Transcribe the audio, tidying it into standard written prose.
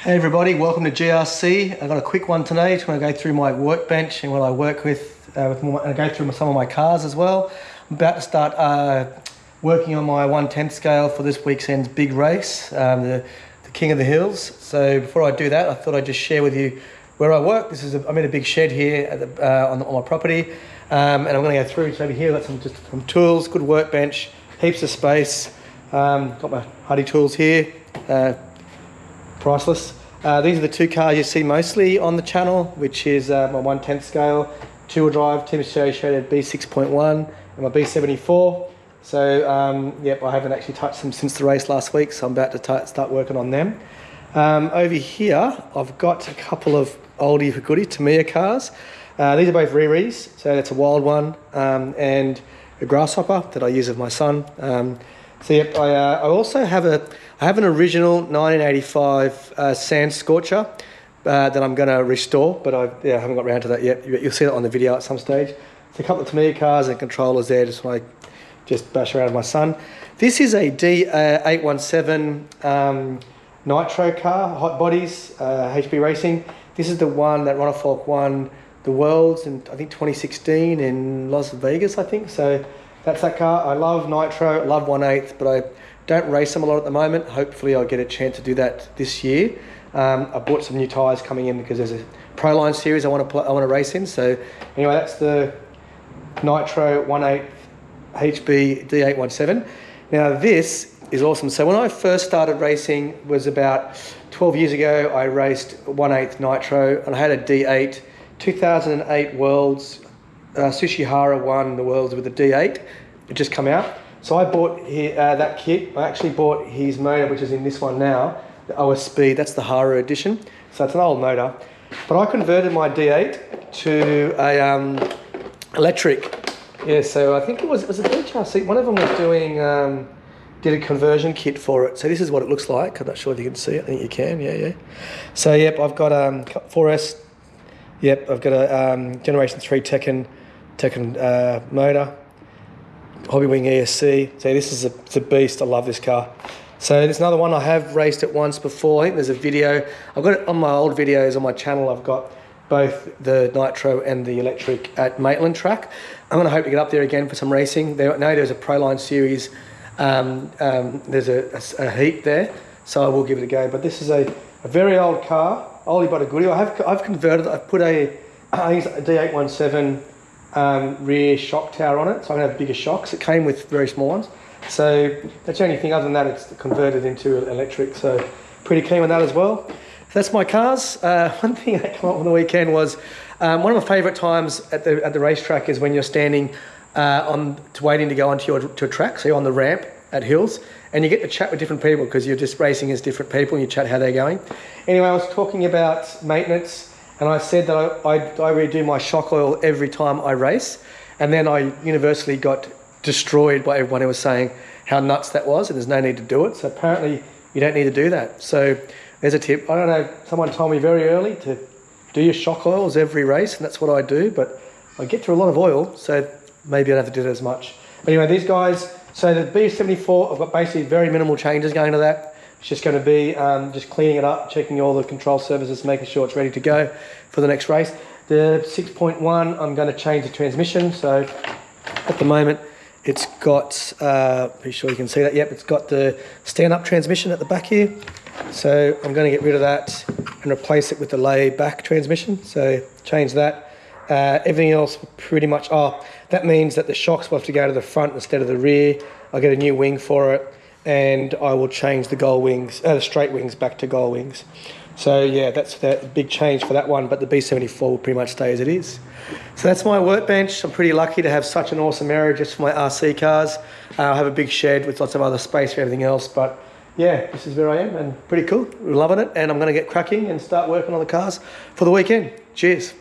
Hey everybody, welcome to GRC. I've got a quick one today. Just want to go through my workbench and what I work with, and go through some of my cars as well. I'm about to start working on my 1/10 scale for this weekend's big race, the King of the Hills. So before I do that, I thought I'd just share with you where I work. I'm in a big shed here at on my property, and I'm going to go through. So over here, I've got some tools, good workbench, heaps of space. Got my Huddy tools here. Priceless. These are the two cars you see mostly on the channel, which is my 1/10 scale, two-wheel drive, Team Associated B6.1 and my B74. So yep, I haven't actually touched them since the race last week, so I'm about to start working on them. Over here, I've got a couple of oldie but goodie Tamiya cars. These are both Riris, so that's a wild one, and a grasshopper that I use with my son. So yep, I also have an original 1985 sand scorcher that I'm going to restore, but I haven't got around to that yet. You'll see that on the video at some stage. It's a couple of Tamiya cars and controllers there, just want to bash around with my son. This is a D817 Nitro car, hot bodies, HB Racing. This is the one that Ronald Falk won the Worlds in, I think, 2016 in Las Vegas, I think. So that's that car. I love Nitro, I love 1/8, but I don't race them a lot at the moment. Hopefully I'll get a chance to do that this year. I bought some new tyres coming in because there's a Proline series I want to race in. So anyway, that's the Nitro 1/8 HB D817. Now this is awesome. So when I first started racing was about 12 years ago. I raced 1/8 Nitro and I had a D8. 2008 Worlds, Sushihara won the Worlds with a D8. It just come out. So I bought that kit. I actually bought his motor, which is in this one now, the OS Speed. That's the Haru edition. So it's an old motor. But I converted my D8 to a electric. Yeah, so I think it was a HRC. One of them was did a conversion kit for it. So this is what it looks like. I'm not sure if you can see it. I think you can, yeah. So yep, I've got 4S. Yep, I've got a Generation 3 Tekken motor. Hobbywing ESC. So this is a beast. I love this car. So there's another one. I have raced it once before. I think there's a video. I've got it on my old videos on my channel. I've got both the Nitro and the electric at Maitland track. I'm going to hope to get up there again for some racing. There's a Proline series. There's a heat there, so I will give it a go. But this is a very old car, oldie but a goodie. I've converted. I've put I think it's a D817 rear shock tower on it, so I'm going to have bigger shocks. It came with very small ones, so that's the only thing. Other than that, it's converted into electric, so pretty keen on that as well. So that's my cars. One thing that came up on the weekend was one of my favourite times at the racetrack is when you're standing waiting to go onto a track, so you're on the ramp at Hills, and you get to chat with different people because you're just racing as different people and you chat how they're going. Anyway, I was talking about maintenance. And I said that I redo my shock oil every time I race. And then I universally got destroyed by everyone who was saying how nuts that was and there's no need to do it. So apparently you don't need to do that. So there's a tip. I don't know, someone told me very early to do your shock oils every race, and that's what I do. But I get through a lot of oil, so maybe I don't have to do that as much. But anyway, these guys, so the B74, I've got basically very minimal changes going to that. It's just going to be just cleaning it up, checking all the control surfaces, making sure it's ready to go for the next race. The 6.1, I'm going to change the transmission. So at the moment, it's got, pretty sure you can see that. Yep, it's got the stand-up transmission at the back here. So I'm going to get rid of that and replace it with the lay-back transmission. So change that. Everything else pretty much, that means that the shocks will have to go to the front instead of the rear. I'll get a new wing for it. And I will change the the straight wings back to gull wings. So yeah, that's the big change for that one, but the B74 will pretty much stay as it is. So that's my workbench. I'm pretty lucky to have such an awesome area just for my RC cars. I have a big shed with lots of other space for everything else, but yeah, this is where I am and pretty cool. We're loving it, and I'm going to get cracking and start working on the cars for the weekend. Cheers.